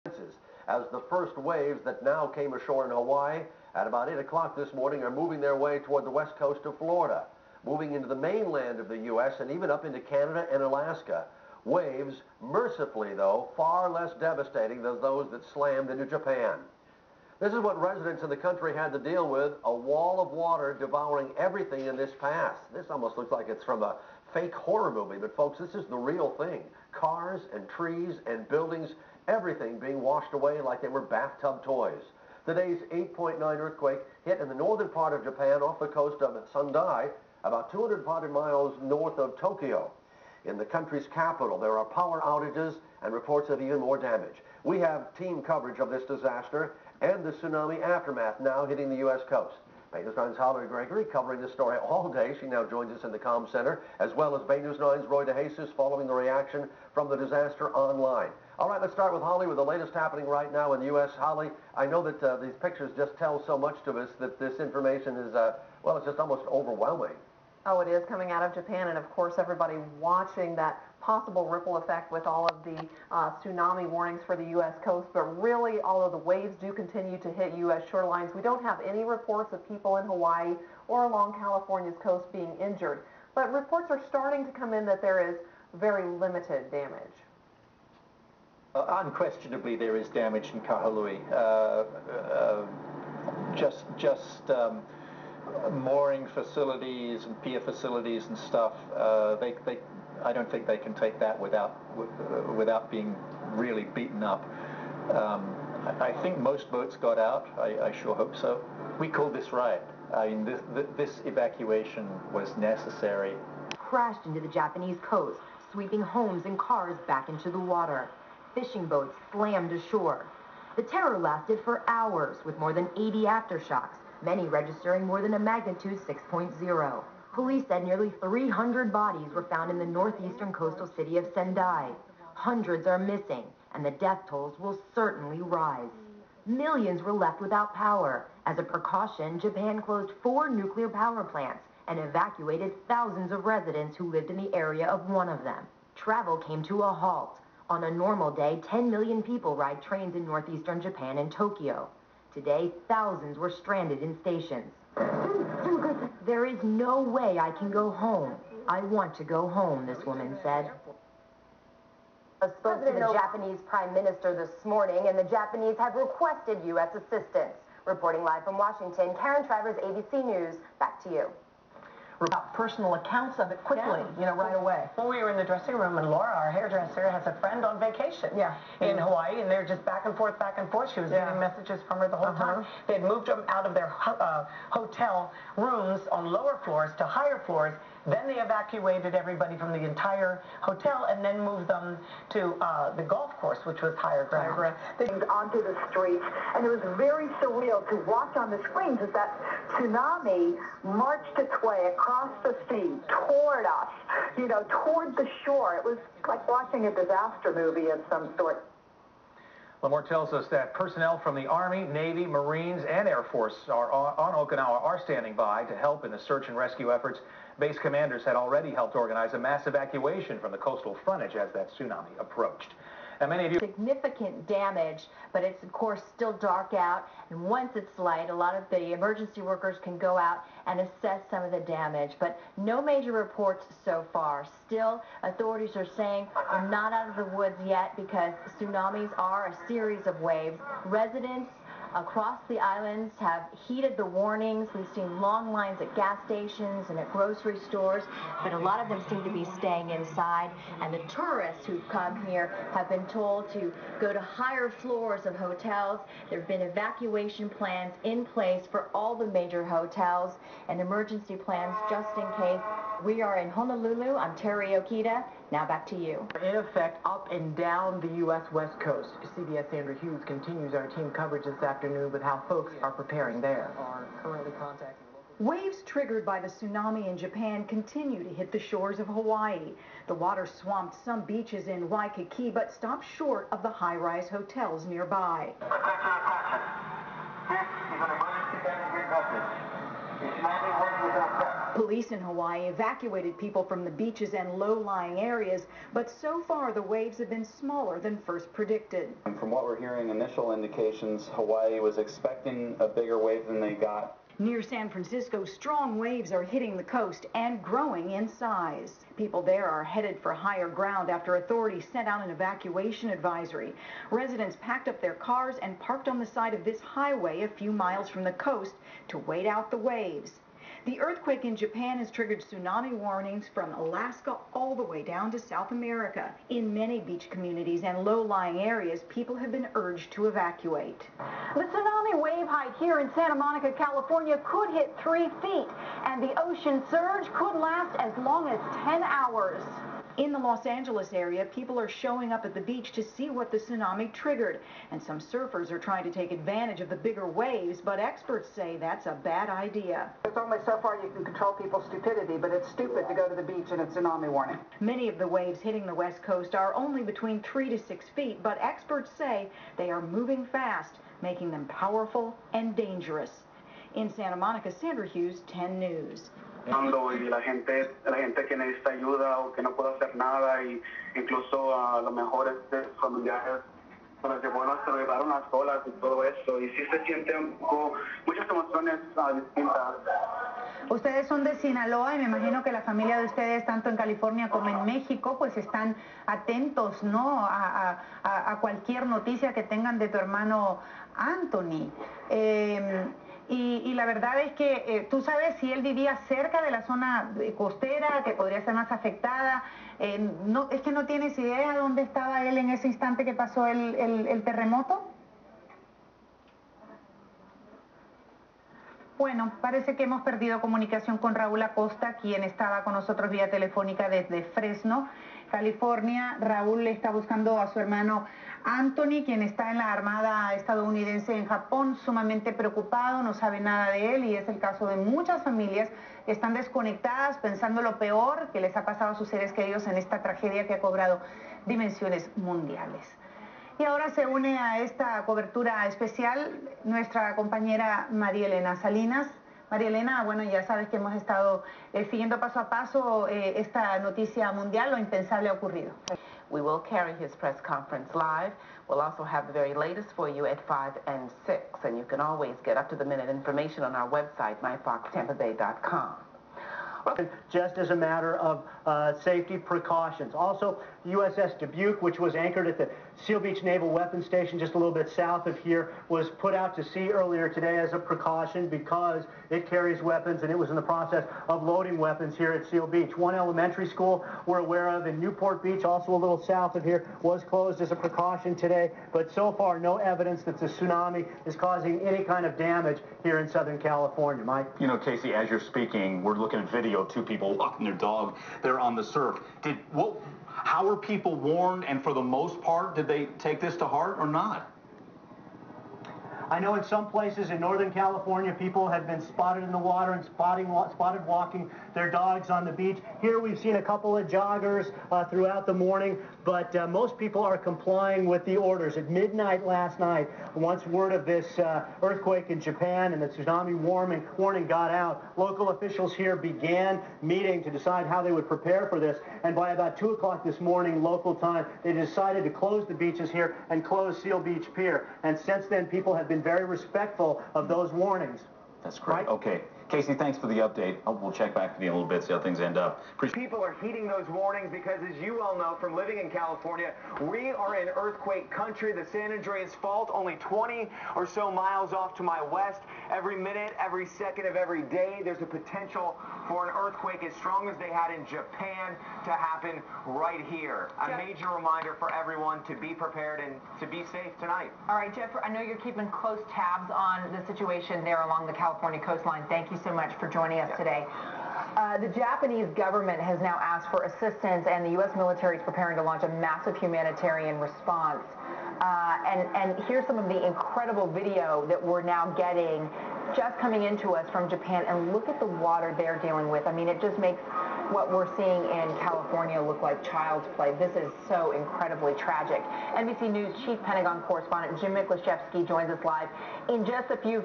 as the first waves that now came ashore in Hawaii at about 8 o'clock this morning are moving their way toward the west coast of Florida, moving into the mainland of the U.S. and even up into Canada and Alaska. Waves, mercifully though, far less devastating than those that slammed into Japan. This is what residents in the country had to deal with, a wall of water devouring everything in this path. This almost looks like it's from a fake horror movie, but folks, this is the real thing. Cars and trees and buildings, everything being washed away like they were bathtub toys. Today's 8.9 earthquake hit in the northern part of Japan off the coast of Sendai, about 240 miles north of Tokyo. In the country's capital, there are power outages and reports of even more damage. We have team coverage of this disaster and the tsunami aftermath now hitting the U.S. coast. Bay News 9's Holly Gregory covering this story all day. She now joins us in the comm center, as well as Bay News 9's Roy DeJesus following the reaction from the disaster online. All right, let's start with Holly with the latest happening right now in the U.S. Holly, I know that these pictures just tell so much to us that this information is, well, it's just almost overwhelming. Oh, it is coming out of Japan, and of course everybody watching that possible ripple effect with all of the tsunami warnings for the U.S. coast. But really, although the waves do continue to hit U.S. shorelines, we don't have any reports of people in Hawaii or along California's coast being injured. But reports are starting to come in that there is very limited damage. Unquestionably, there is damage in Kahului. Mooring facilities and pier facilities and stuff, I don't think they can take that without being really beaten up. I think most boats got out. I sure hope so. We called this right. I mean, this evacuation was necessary. Crashed into the Japanese coast, sweeping homes and cars back into the water. Fishing boats slammed ashore. The terror lasted for hours, with more than 80 aftershocks, many registering more than a magnitude 6.0. Police said nearly 300 bodies were found in the northeastern coastal city of Sendai. Hundreds are missing, and the death tolls will certainly rise. Millions were left without power. As a precaution, Japan closed 4 nuclear power plants and evacuated thousands of residents who lived in the area of one of them. Travel came to a halt. On a normal day, 10 million people ride trains in northeastern Japan and Tokyo. Today, thousands were stranded in stations. There is no way I can go home. I want to go home, this woman said. I spoke to the Japanese Prime Minister this morning, and the Japanese have requested U.S. assistance. Reporting live from Washington, Karen Travers, ABC News. Back to you. Personal accounts of it quickly, right away. Well, we were in the dressing room, and Laura, our hairdresser, has a friend on vacation in Hawaii, and they're just back and forth, back and forth. She was getting messages from her the whole time. They had moved them out of their hotel rooms on lower floors to higher floors. Then they evacuated everybody from the entire hotel and then moved them to the golf course, which was higher ground. They came onto the streets, and it was very surreal to watch on the screens as that tsunami marched its way across the sea toward us, toward the shore. It was like watching a disaster movie of some sort. Lamore tells us that personnel from the Army, Navy, Marines, and Air Force on Okinawa are standing by to help in the search and rescue efforts. Base commanders had already helped organize a mass evacuation from the coastal frontage as that tsunami approached. And many of you... Significant damage, but it's of course still dark out, and once it's light, a lot of the emergency workers can go out and assess some of the damage, but no major reports so far. Still, authorities are saying we're not out of the woods yet because tsunamis are a series of waves. Residents across the islands have heeded the warnings. We've seen long lines at gas stations and at grocery stores, but a lot of them seem to be staying inside. And the tourists who've come here have been told to go to higher floors of hotels. There have been evacuation plans in place for all the major hotels and emergency plans just in case. We are in Honolulu. I'm Terry Okita. Now back to you. In effect, up and down the U.S. West Coast. CBS Andrew Hughes continues our team coverage this afternoon with how folks are preparing there. Are currently contacting Waves triggered by the tsunami in Japan continue to hit the shores of Hawaii. The water swamped some beaches in Waikiki, but stopped short of the high-rise hotels nearby. This is an emergency message. It's 911 without Police in Hawaii evacuated people from the beaches and low-lying areas, but so far the waves have been smaller than first predicted. And from what we're hearing, initial indications, Hawaii was expecting a bigger wave than they got. Near San Francisco, strong waves are hitting the coast and growing in size. People there are headed for higher ground after authorities sent out an evacuation advisory. Residents packed up their cars and parked on the side of this highway a few miles from the coast to wait out the waves. The earthquake in Japan has triggered tsunami warnings from Alaska all the way down to South America. In many beach communities and low-lying areas, people have been urged to evacuate. The tsunami wave height here in Santa Monica, California could hit 3 feet, and the ocean surge could last as long as 10 hours. In the Los Angeles area, people are showing up at the beach to see what the tsunami triggered, and some surfers are trying to take advantage of the bigger waves, but experts say that's a bad idea. There's only so far you can control people's stupidity, but it's stupid to go to the beach in a tsunami warning. Many of the waves hitting the West Coast are only between 3 to 6 feet, but experts say they are moving fast, making them powerful and dangerous. In Santa Monica, Sandra Hughes, 10 News. Y la gente que necesita ayuda o que no puede hacer nada, y incluso a lo mejor familiares nos llevó, nos llevaron a solas y todo eso, y sí se siente un poco, muchas emociones distintas. Ustedes son de Sinaloa y me imagino que la familia de ustedes, tanto en California como en México, pues están atentos, ¿no?, a cualquier noticia que tengan de tu hermano Anthony. Y la verdad es que tú sabes si él vivía cerca de la zona costera, que podría ser más afectada. No, es que no tienes idea dónde estaba él en ese instante que pasó el terremoto. Bueno, parece que hemos perdido comunicación con Raúl Acosta, quien estaba con nosotros vía telefónica desde Fresno, California. Raúl está buscando a su hermano Anthony, quien está en la Armada estadounidense en Japón, sumamente preocupado, no sabe nada de él, y es el caso de muchas familias que están desconectadas pensando lo peor que les ha pasado a sus seres queridos en esta tragedia que ha cobrado dimensiones mundiales. Y ahora se une a esta cobertura especial nuestra compañera María Elena Salinas. María Elena, bueno, ya sabes que hemos estado siguiendo paso a paso esta noticia mundial, lo impensable ha ocurrido. We will carry his press conference live. We'll also have the very latest for you at 5 and 6, and you can always get up-to-the-minute information on our website, myfoxtampabay.com. Just as a matter of safety precautions. Also, USS Dubuque, which was anchored at the Seal Beach Naval Weapons Station just a little bit south of here, was put out to sea earlier today as a precaution because it carries weapons, and it was in the process of loading weapons here at Seal Beach. One elementary school we're aware of in Newport Beach, also a little south of here, was closed as a precaution today, but so far no evidence that the tsunami is causing any kind of damage here in Southern California. Mike? You know, Casey, as you're speaking, we're looking at video of two people walking their dog. They're on the surf. How were people warned, and for the most part, did they take this to heart or not? I know in some places in Northern California, people have been spotted in the water and spotted walking their dogs on the beach. Here we've seen a couple of joggers throughout the morning, but most people are complying with the orders. At midnight last night, once word of this earthquake in Japan and the tsunami warning got out, local officials here began meeting to decide how they would prepare for this. And by about 2 o'clock this morning, local time, they decided to close the beaches here and close Seal Beach Pier. And since then, people have been very respectful of those warnings. That's great. Right? Okay. Casey, thanks for the update. We'll check back with you in a little bit, see how things end up. People are heeding those warnings because, as you all know from living in California, we are in earthquake country. The San Andreas Fault, only 20 or so miles off to my west. Every minute, every second of every day, there's a potential for an earthquake as strong as they had in Japan to happen right here. A major reminder for everyone to be prepared and to be safe tonight. All right, Jeff, I know you're keeping close tabs on the situation there along the California coastline. Thank you so much for joining us today. The Japanese government has now asked for assistance, and the U.S. military is preparing to launch a massive humanitarian response. And here's some of the incredible video that we're now getting just coming into us from Japan. And look at the water they're dealing with. I mean, it just makes what we're seeing in California look like child's play. This is so incredibly tragic. NBC News Chief Pentagon Correspondent Jim Miklaszewski joins us live. In just a few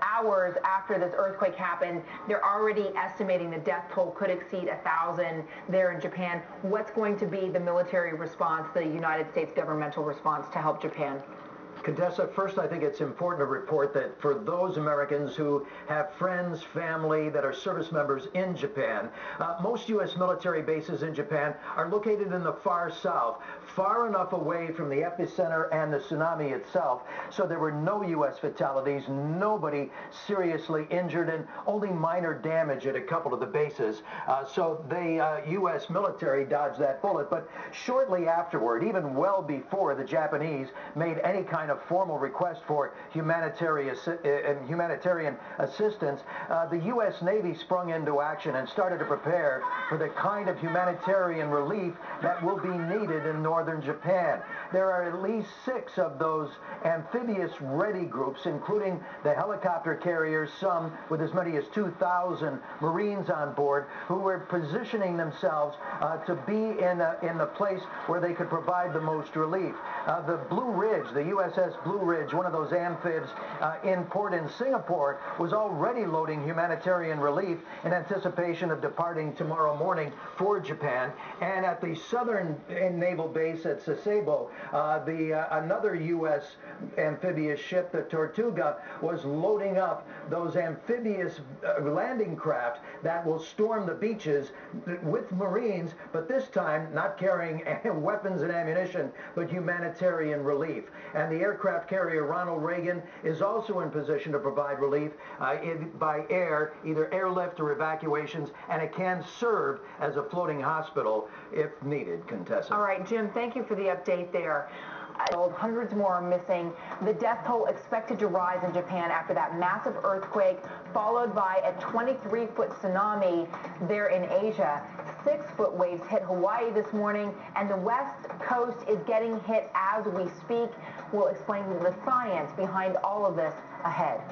hours, hours after this earthquake happened, they're already estimating the death toll could exceed 1,000 there in Japan. What's going to be the military response, the United States governmental response to help Japan? Contessa, first I think it's important to report that for those Americans who have friends, family that are service members in Japan, most U.S. military bases in Japan are located in the far south, far enough away from the epicenter and the tsunami itself, so there were no U.S. fatalities, nobody seriously injured, and only minor damage at a couple of the bases. So the U.S. military dodged that bullet, but shortly afterward, even well before the Japanese made any kind of formal request for humanitarian assistance, the U.S. Navy sprung into action and started to prepare for the kind of humanitarian relief that will be needed in northern Japan. There are at least 6 of those amphibious ready groups, including the helicopter carriers, some with as many as 2,000 Marines on board, who were positioning themselves to be in the place where they could provide the most relief. The Blue Ridge, the USS Blue Ridge, one of those amphibs in port in Singapore, was already loading humanitarian relief in anticipation of departing tomorrow morning for Japan. And at the southern naval base at Sasebo, another U.S. amphibious ship, the Tortuga, was loading up those amphibious landing craft that will storm the beaches with Marines, but this time not carrying weapons and ammunition, but humanitarian relief. And the aircraft carrier Ronald Reagan is also in position to provide relief by air, either airlift or evacuations, and it can serve as a floating hospital if needed, Contessa. All right, Jim, thank you for the update there. Hundreds more are missing. The death toll expected to rise in Japan after that massive earthquake, followed by a 23-foot tsunami there in Asia. 6-foot waves hit Hawaii this morning, and the west coast is getting hit as we speak. We'll explain the science behind all of this ahead.